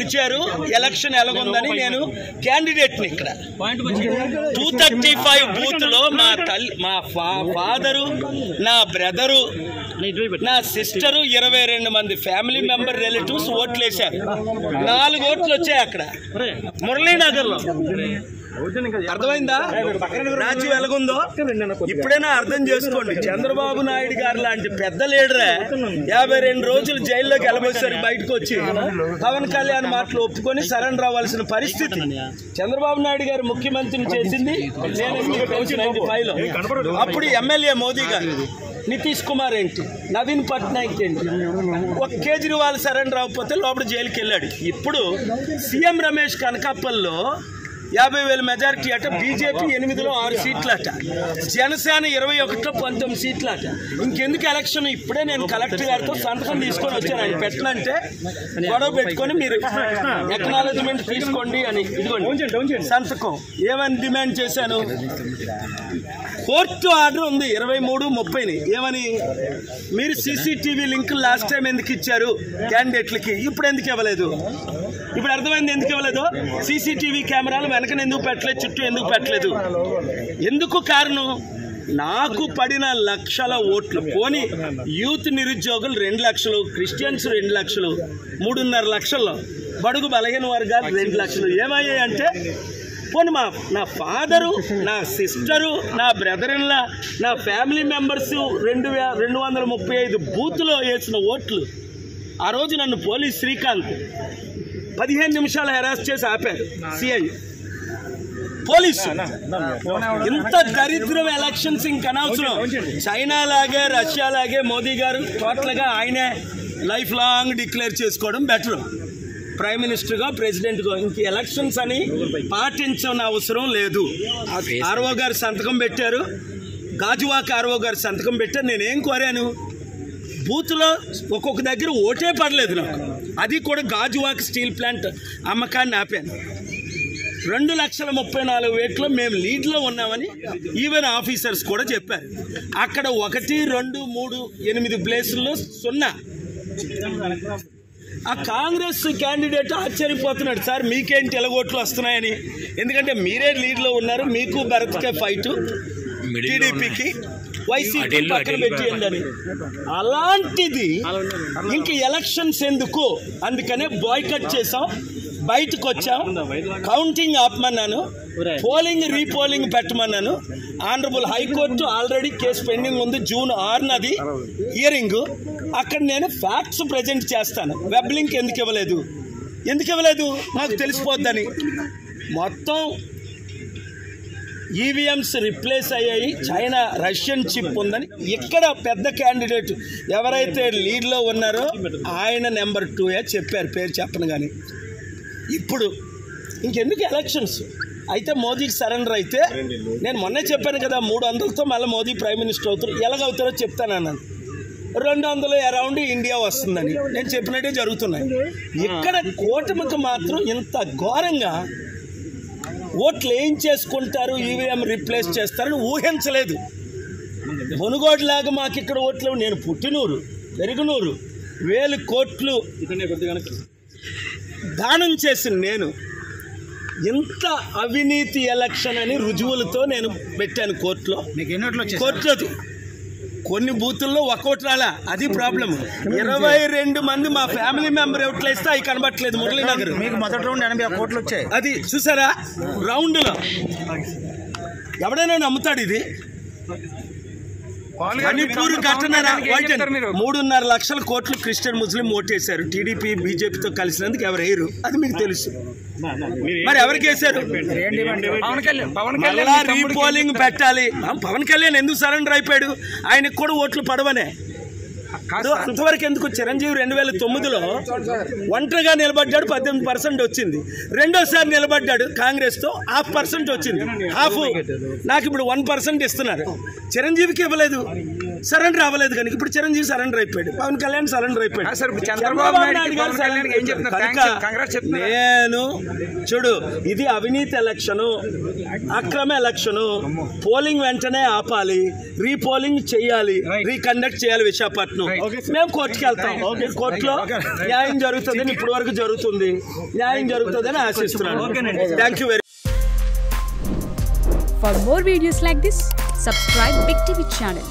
పిలిచారు ఎలక్షన్ ఎలాగుందని. నేను క్యాండిడేట్ని ఇక్కడ 235 బూత్లో మా ఫాదరు, నా బ్రదరు, నా సిస్టరు, 22 మంది ఫ్యామిలీ మెంబర్ రిలేటివ్స్ ఓట్లు వేశారు. 4 ఓట్లు వచ్చాయి అక్కడ మురళీనగర్లో. అర్థమైందా రాజ్యం ఎలాగుందో? ఇప్పుడైనా అర్థం చేసుకోండి. చంద్రబాబు నాయుడు గారు లాంటి పెద్ద లీడరే 52 రోజులు జైల్లోకి వెళ్ళబోసారు. బయటకు వచ్చి పవన్ కళ్యాణ్ మాటలు ఒప్పుకొని సరెండర్ అవ్వాల్సిన పరిస్థితి. చంద్రబాబు నాయుడు గారు ముఖ్యమంత్రిని చేసింది నేను 1995లో. అప్పుడు ఎమ్మెల్యే మోదీ గారు, నితీష్ కుమార్ ఏంటి, నవీన్ పట్నాయక్ ఏంటి, ఒక కేజ్రీవాల్ సరెండర్ అవ్వకపోతే లోపల జైలుకి వెళ్ళాడు. ఇప్పుడు సీఎం రమేష్ కనకాపల్లో 50,000 మెజారిటీ అట, బీజేపీ 8లో 6 సీట్లు అట, జనసేన 21లో 19 సీట్లు అట. ఇంకెందుకు ఎలక్షన్? ఇప్పుడే నేను కలెక్టర్ గారితో సంతకం తీసుకొని వచ్చాను. ఆయన పెట్టనంటే గొడవ పెట్టుకొని మీరు ఎక్నాలజ్మెంట్ తీసుకోండి అని. ఇదిగోండి సంతకం. ఏమని డిమాండ్ చేశాను? కోర్టు ఆర్డర్ ఉంది 23-30ని. ఏమని? మీరు సీసీటీవీ లింక్ లాస్ట్ టైం ఎందుకు ఇచ్చారు క్యాండిడేట్లకి, ఇప్పుడు ఎందుకు ఇవ్వలేదు? ఇప్పుడు అర్థమైంది ఎందుకు ఇవ్వలేదు. సీసీటీవీ కెమెరాలు వెనకన ఎందుకు పెట్టలేదు, చుట్టూ ఎందుకు పెట్టలేదు? ఎందుకు కారణం? నాకు పడిన లక్షల ఓట్లు పోని యూత్ నిరుద్యోగులు 2 లక్షలు, క్రిస్టియన్స్ 2 లక్షలు, 3.5 లక్షల్లో బడుగు బలహీన వర్గాలు 2 లక్షలు ఏమయ్యాయి అంటే, పోనీ నా ఫాదరు, నా సిస్టరు, నా బ్రదర్లా, నా ఫ్యామిలీ మెంబర్స్ 235 బూత్లో వేసిన ఓట్లు. ఆ రోజు నన్ను పోలీస్ శ్రీకాంత్ 15 నిమిషాలు హెరాస్ చేసి ఆపారు సిఐ పోలీసు. ఇంత దరిద్రం ఎలక్షన్స్ ఇంకనవసరం. చైనా లాగే రష్యా లాగే మోదీ గారు టోటల్గా ఆయనే లైఫ్ లాంగ్ డిక్లేర్ చేసుకోవడం బెటర్. ప్రైమ్ మినిస్టర్గా, ప్రెసిడెంట్గా ఇంక ఎలక్షన్స్ అని పాటించని అవసరం లేదు. ఆర్ఓ గారు సంతకం పెట్టారు, గాజువాక ఆర్ఓ గారు సంతకం పెట్టారు. నేనేం కోరాను? బూత్లో ఒక్కొక్క దగ్గర ఓటే పడలేదు నాకు. అది కూడా గాజువాక స్టీల్ ప్లాంట్ అమ్మకాన్ని ఆపాను. 2,34,000 మేము లీడ్లో ఉన్నామని ఈవెన్ ఆఫీసర్స్ కూడా చెప్పారు. అక్కడ 1, 2, 3, 8 ప్లేసుల్లో 0. ఆ కాంగ్రెస్ క్యాండిడేట్ ఆశ్చర్యపోతున్నాడు, సార్ మీకేంటి ఎలాగోట్లు వస్తున్నాయని. ఎందుకంటే మీరే లీడ్లో ఉన్నారు, మీకు భరత్కే ఫైటు, టీడీపీకి వైసీపీ పక్కన పెట్టిందని. అలాంటిది ఇంక ఎలక్షన్స్ ఎందుకు? అందుకనే బాయ్కట్ చేసాం, బయటకు వచ్చాం, కౌంటింగ్ ఆపమన్నాను, పోలింగ్ రీపోలింగ్ పెట్టమన్నాను. Honourable high court already case pending ఉంది, June 6న అది హియరింగ్. అక్కడ నేను ఫ్యాక్ట్స్ ప్రజెంట్ చేస్తాను. వెబ్ లింక్ ఎందుకు ఇవ్వలేదు నాకు తెలిసిపోద్దని. మొత్తం ఈవీఎంస్ రిప్లేస్ అయ్యాయి, చైనా రష్యన్ చిప్ ఉందని. ఇక్కడ పెద్ద క్యాండిడేట్ ఎవరైతే లీడ్లో ఉన్నారో ఆయన నెంబర్ 2 చెప్పారు, పేరు చెప్పను. కానీ ఇప్పుడు ఇంకెందుకు ఎలక్షన్స్? అయితే మోదీకి సరెండర్ అయితే, నేను మొన్నే చెప్పాను కదా 300తో మళ్ళీ మోదీ ప్రైమ్ మినిస్టర్ అవుతారు. ఎలాగవుతారో చెప్తానన్నాను. 200 అరౌండ్ ఇండియా వస్తుందని నేను చెప్పినట్టే జరుగుతున్నాయి. ఇక్కడ కూటమికి మాత్రం ఇంత ఘోరంగా ఓట్లు ఏం చేసుకుంటారు, ఈవీఎం రిప్లేస్ చేస్తారని ఊహించలేదు. మునుగోడులాగా మాకు ఇక్కడ ఓట్లు. నేను పుట్టినూరు, పెరుగునూరు, 1000 కోట్లు దానం చేసిన నేను ఇంత అవినీతి ఎలక్షన్ అని రుజువులతో నేను పెట్టాను కోర్టులో. కోర్టులో కొన్ని బూతుల్లో ఒక్కోటి రాలా, అది ప్రాబ్లం. 22 మంది మా ఫ్యామిలీ మెంబర్ ఓట్లు వేస్తే అవి కనబట్టలేదు. మురళీనగర్ మీకు మొదటి రౌండ్ 80 కోట్లు వచ్చాయి. అది చూసారా రౌండ్లో? ఎవడైనా నమ్ముతాడు ఇది? మణిపూర్ ఘటన 3.5 లక్షల కోట్లు క్రిస్టియన్ ముస్లిం ఓటేశారు. టీడీపీ బీజేపీతో కలిసినందుకు ఎవరు వేయరు, అది మీకు తెలుసు. మరి ఎవరికి వేశారు? మళ్ళా రీపోలింగ్ పెట్టాలి. పవన్ కళ్యాణ్ ఎందుకు సరెండర్ అయిపోయాడు? ఆయనకు కూడా ఓట్లు పడవనే. అంతవరకు ఎందుకు? చిరంజీవి 2009లో ఒంటరిగా నిలబడ్డాడు, 18% వచ్చింది. రెండోసారి నిలబడ్డాడు కాంగ్రెస్తో, 0.5% వచ్చింది. హాఫ్. నాకు ఇప్పుడు 1% ఇస్తున్నారు. చిరంజీవికి ఇవ్వలేదు. సరెండర్ అవ్వలేదు కనుక ఇప్పుడు చిరంజీవి సరెండర్ అయిపోయాడు, పవన్ కళ్యాణ్ సరెండర్ అయిపోయాడు. నేను చూడు, ఇది అవినీతి ఎలక్షను, అక్రమ ఎలక్షను. పోలింగ్ వెంటనే ఆపాలి, రీపోలింగ్ చేయాలి, రీకండక్ట్ చేయాలి విశాఖపట్నం. మేము కోర్టుకి వెళ్తాం. కోర్టులో న్యాయం జరుగుతుందని ఇప్పటి వరకు జరుగుతుంది, న్యాయం జరుగుతుందని ఆశిస్తున్నాను. Thank you very. For more videos like this, subscribe Big TV channel.